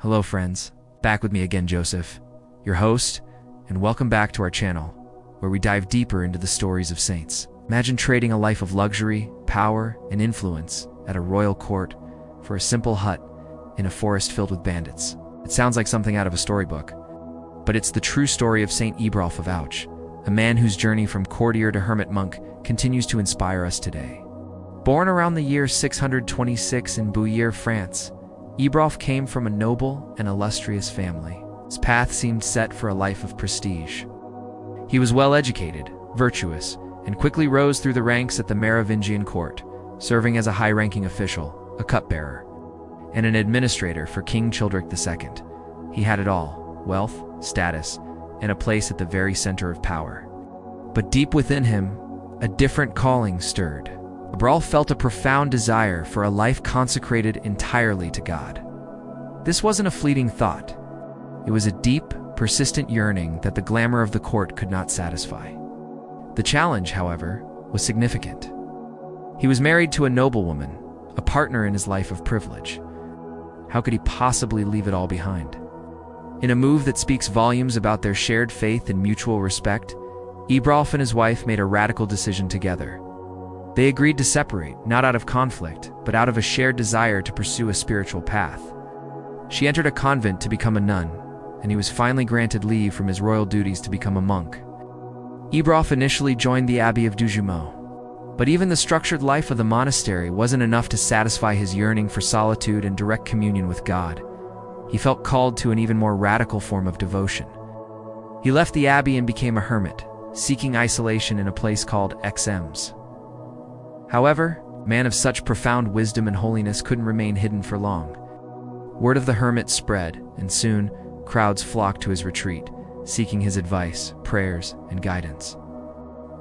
Hello friends, back with me again Joseph, your host, and welcome back to our channel, where we dive deeper into the stories of saints. Imagine trading a life of luxury, power, and influence at a royal court for a simple hut in a forest filled with bandits. It sounds like something out of a storybook, but it's the true story of Saint Ebrulf of Ouche, a man whose journey from courtier to hermit monk continues to inspire us today. Born around the year 626 in Bouillère, France, Ebrulf came from a noble and illustrious family. His path seemed set for a life of prestige. He was well educated, virtuous, and quickly rose through the ranks at the Merovingian court, serving as a high-ranking official, a cupbearer, and an administrator for King Childeric II. He had it all: wealth, status, and a place at the very center of power. But deep within him, a different calling stirred. Ebrulf felt a profound desire for a life consecrated entirely to God. This wasn't a fleeting thought. It was a deep, persistent yearning that the glamour of the court could not satisfy. The challenge, however, was significant. He was married to a noblewoman, a partner in his life of privilege. How could he possibly leave it all behind? In a move that speaks volumes about their shared faith and mutual respect, Ebrulf and his wife made a radical decision together. They agreed to separate, not out of conflict, but out of a shared desire to pursue a spiritual path. She entered a convent to become a nun, and he was finally granted leave from his royal duties to become a monk. Ebrulf initially joined the Abbey of Saint-Evroul, but even the structured life of the monastery wasn't enough to satisfy his yearning for solitude and direct communion with God. He felt called to an even more radical form of devotion. He left the abbey and became a hermit, seeking isolation in a place called Xms. However, a man of such profound wisdom and holiness couldn't remain hidden for long. Word of the hermit spread, and soon crowds flocked to his retreat, seeking his advice, prayers, and guidance.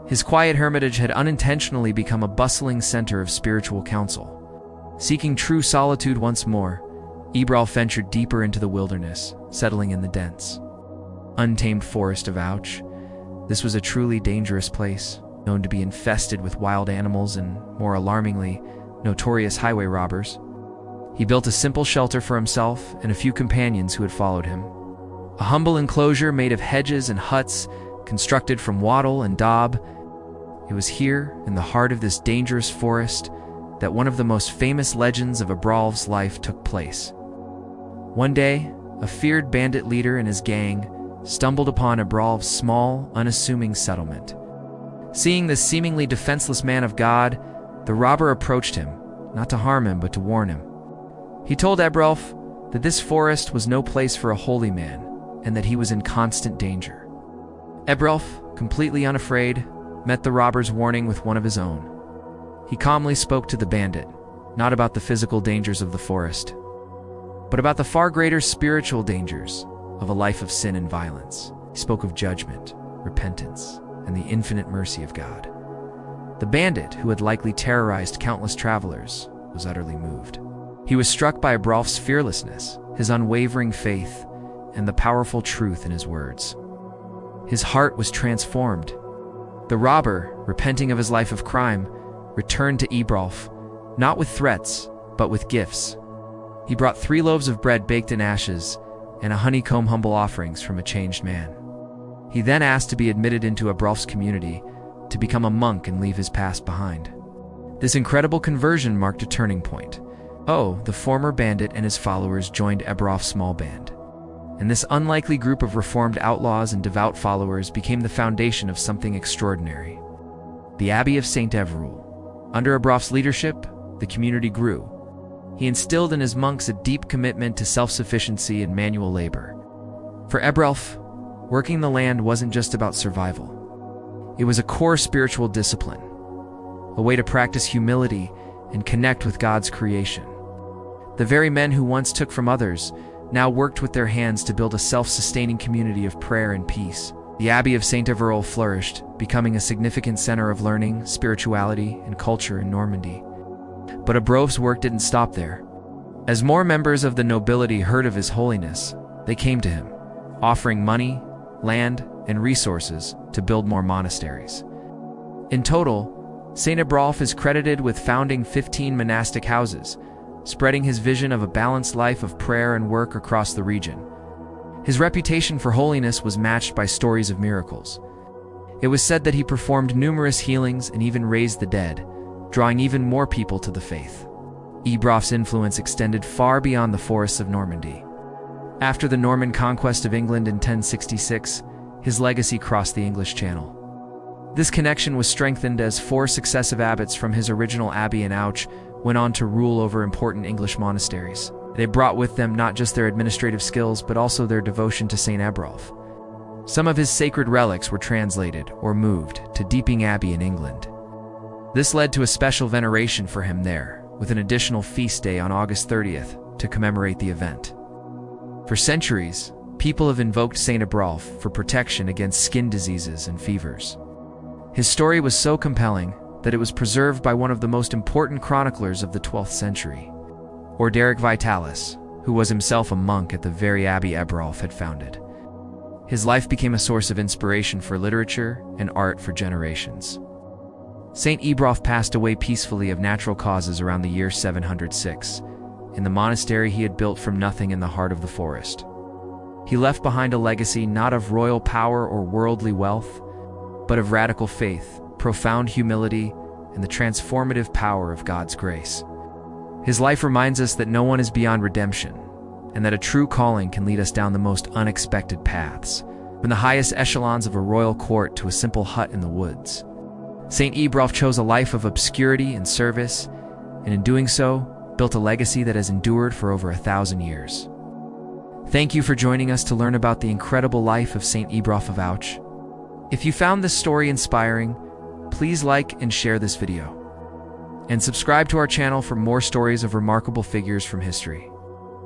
His quiet hermitage had unintentionally become a bustling center of spiritual counsel. Seeking true solitude once more, Ebrulf ventured deeper into the wilderness, settling in the dense, untamed forest of Ouche. This was a truly dangerous place, known to be infested with wild animals and, more alarmingly, notorious highway robbers. He built a simple shelter for himself and a few companions who had followed him. A humble enclosure made of hedges and huts, constructed from wattle and daub. It was here, in the heart of this dangerous forest, that one of the most famous legends of Ebrulf's life took place. One day, a feared bandit leader and his gang stumbled upon Ebrulf's small, unassuming settlement. Seeing this seemingly defenseless man of God, the robber approached him, not to harm him but to warn him. He told Ebrulf that this forest was no place for a holy man, and that he was in constant danger. Ebrulf, completely unafraid, met the robber's warning with one of his own. He calmly spoke to the bandit, not about the physical dangers of the forest, but about the far greater spiritual dangers of a life of sin and violence. He spoke of judgment, repentance, and the infinite mercy of God. The bandit, who had likely terrorized countless travelers, was utterly moved. He was struck by Ebrulf's fearlessness, his unwavering faith, and the powerful truth in his words. His heart was transformed. The robber, repenting of his life of crime, returned to Ebrulf, not with threats, but with gifts. He brought 3 loaves of bread baked in ashes and a honeycomb humble offerings from a changed man. He then asked to be admitted into Ebrulf's community, to become a monk and leave his past behind. This incredible conversion marked a turning point. The former bandit and his followers joined Ebrulf's small band, and this unlikely group of reformed outlaws and devout followers became the foundation of something extraordinary: the Abbey of Saint-Evroul. Under Ebrulf's leadership, the community grew. He instilled in his monks a deep commitment to self-sufficiency and manual labor. For Ebrulf, working the land wasn't just about survival. It was a core spiritual discipline, a way to practice humility and connect with God's creation. The very men who once took from others now worked with their hands to build a self-sustaining community of prayer and peace. The Abbey of Saint-Evroul flourished, becoming a significant center of learning, spirituality, and culture in Normandy. But Ebrulf's work didn't stop there. As more members of the nobility heard of his holiness, they came to him, offering money, land, and resources to build more monasteries. In total, Saint Ebrulf is credited with founding 15 monastic houses, spreading his vision of a balanced life of prayer and work across the region. His reputation for holiness was matched by stories of miracles. It was said that he performed numerous healings and even raised the dead, drawing even more people to the faith. Ebrulf's influence extended far beyond the forests of Normandy. After the Norman conquest of England in 1066, his legacy crossed the English Channel. This connection was strengthened as 4 successive abbots from his original abbey in Ouche went on to rule over important English monasteries. They brought with them not just their administrative skills, but also their devotion to Saint Ebrulf. Some of his sacred relics were translated or moved to Deeping Abbey in England. This led to a special veneration for him there, with an additional feast day on August 30th to commemorate the event. For centuries, people have invoked Saint Ebrulf for protection against skin diseases and fevers. His story was so compelling that it was preserved by one of the most important chroniclers of the 12th century, Orderic Vitalis, who was himself a monk at the very abbey Ebrulf had founded. His life became a source of inspiration for literature and art for generations. Saint Ebrulf passed away peacefully of natural causes around the year 706, in the monastery he had built from nothing in the heart of the forest. He left behind a legacy not of royal power or worldly wealth, but of radical faith, profound humility, and the transformative power of God's grace. His life reminds us that no one is beyond redemption, and that a true calling can lead us down the most unexpected paths, from the highest echelons of a royal court to a simple hut in the woods. Saint Ebrulf chose a life of obscurity and service, and in doing so, built a legacy that has endured for over 1,000 years. Thank you for joining us to learn about the incredible life of Saint Ebrulf of Ouche. If you found this story inspiring, please like and share this video. And subscribe to our channel for more stories of remarkable figures from history.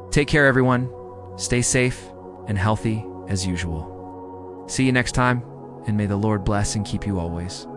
Take care, everyone. Stay safe and healthy as usual. See you next time, and may the Lord bless and keep you always.